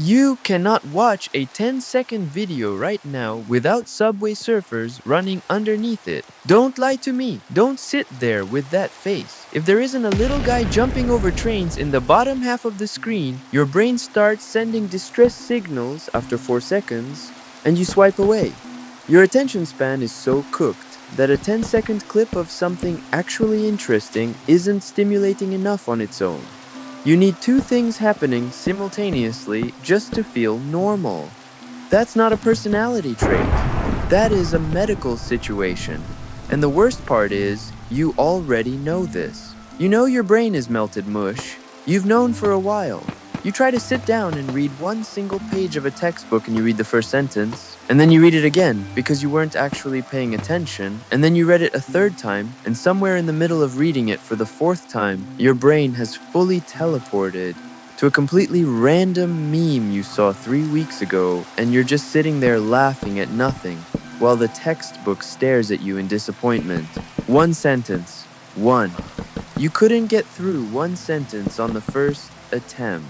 You cannot watch a 10-second video right now without Subway Surfers running underneath it. Don't lie to me. Don't sit there with that face. If there isn't a little guy jumping over trains in the bottom half of the screen, your brain starts sending distress signals after 4 seconds, and you swipe away. Your attention span is so cooked that a 10-second clip of something actually interesting isn't stimulating enough on its own. You need two things happening simultaneously just to feel normal. That's not a personality trait. That is a medical situation. And the worst part is, you already know this. You know your brain is melted mush. You've known for a while. You try to sit down and read one single page of a textbook and you read the first sentence, and then you read it again because you weren't actually paying attention, and then you read it a third time, and somewhere in the middle of reading it for the fourth time, your brain has fully teleported to a completely random meme you saw 3 weeks ago, and you're just sitting there laughing at nothing while the textbook stares at you in disappointment. One sentence. One. You couldn't get through one sentence on the first attempt.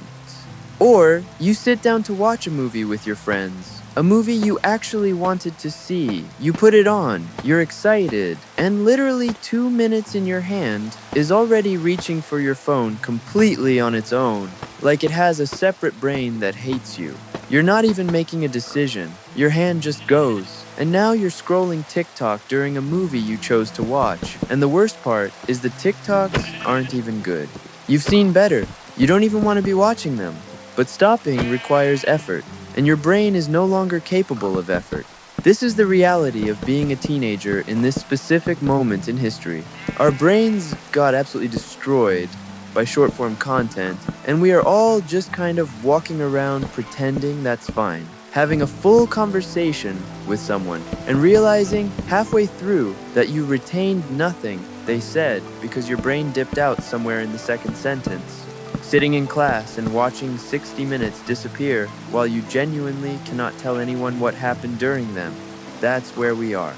Or you sit down to watch a movie with your friends. A movie you actually wanted to see. You put it on, you're excited, and literally 2 minutes in your hand is already reaching for your phone completely on its own, like it has a separate brain that hates you. You're not even making a decision. Your hand just goes. And now you're scrolling TikTok during a movie you chose to watch. And the worst part is the TikToks aren't even good. You've seen better. You don't even want to be watching them. But stopping requires effort, and your brain is no longer capable of effort. This is the reality of being a teenager in this specific moment in history. Our brains got absolutely destroyed by short-form content, and we are all just kind of walking around pretending that's fine. Having a full conversation with someone and realizing halfway through that you retained nothing they said because your brain dipped out somewhere in the second sentence. Sitting in class and watching 60 minutes disappear while you genuinely cannot tell anyone what happened during them. That's where we are.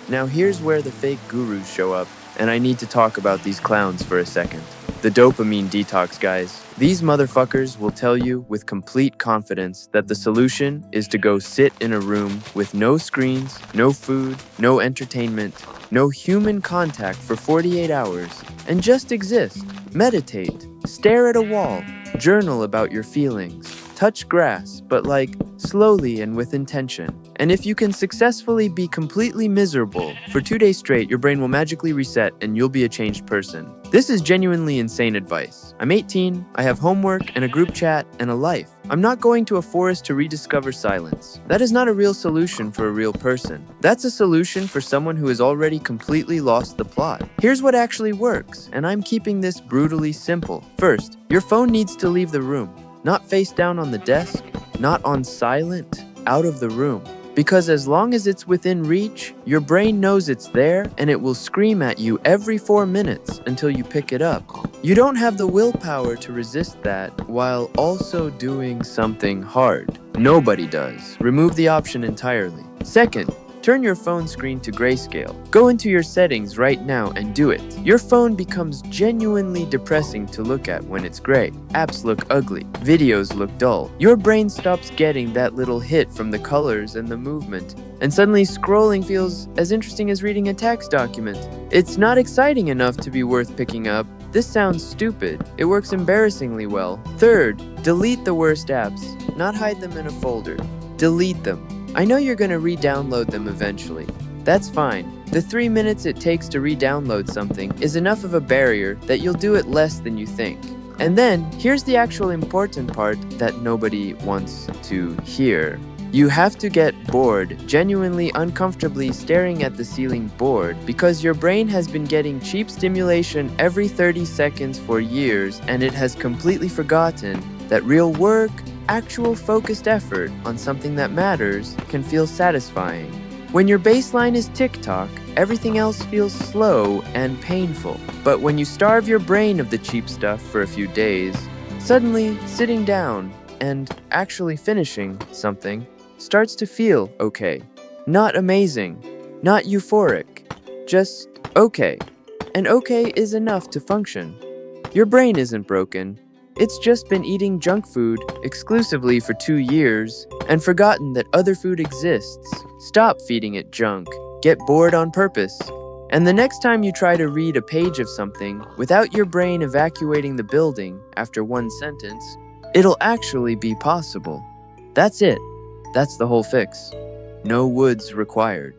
Now here's where the fake gurus show up, and I need to talk about these clowns for a second. The dopamine detox guys. These motherfuckers will tell you with complete confidence that the solution is to go sit in a room with no screens, no food, no entertainment, no human contact for 48 hours, and just exist, meditate, stare at a wall, journal about your feelings, touch grass, but like slowly and with intention. And if you can successfully be completely miserable for 2 days straight, your brain will magically reset and you'll be a changed person. This is genuinely insane advice. I'm 18, I have homework and a group chat and a life. I'm not going to a forest to rediscover silence. That is not a real solution for a real person. That's a solution for someone who has already completely lost the plot. Here's what actually works, and I'm keeping this brutally simple. First, your phone needs to leave the room. Not face down on the desk, not on silent, out of the room. Because as long as it's within reach, your brain knows it's there and it will scream at you every 4 minutes until you pick it up. You don't have the willpower to resist that while also doing something hard. Nobody does. Remove the option entirely. Second, turn your phone screen to grayscale. Go into your settings right now and do it. Your phone becomes genuinely depressing to look at when it's gray. Apps look ugly. Videos look dull. Your brain stops getting that little hit from the colors and the movement, and suddenly scrolling feels as interesting as reading a text document. It's not exciting enough to be worth picking up. This sounds stupid. It works embarrassingly well. Third, delete the worst apps. Not hide them in a folder. Delete them. I know you're going to re-download them eventually. That's fine. The 3 minutes it takes to re-download something is enough of a barrier that you'll do it less than you think. And then, here's the actual important part that nobody wants to hear. You have to get bored, genuinely uncomfortably staring at the ceiling bored, because your brain has been getting cheap stimulation every 30 seconds for years, and it has completely forgotten that real work, actual focused effort on something that matters can feel satisfying. When your baseline is TikTok, everything else feels slow and painful. But when you starve your brain of the cheap stuff for a few days, suddenly sitting down and actually finishing something starts to feel okay. Not amazing, not euphoric, just okay. And okay is enough to function. Your brain isn't broken. It's just been eating junk food exclusively for 2 years and forgotten that other food exists. Stop feeding it junk. Get bored on purpose. And the next time you try to read a page of something without your brain evacuating the building after one sentence, it'll actually be possible. That's it. That's the whole fix. No woods required.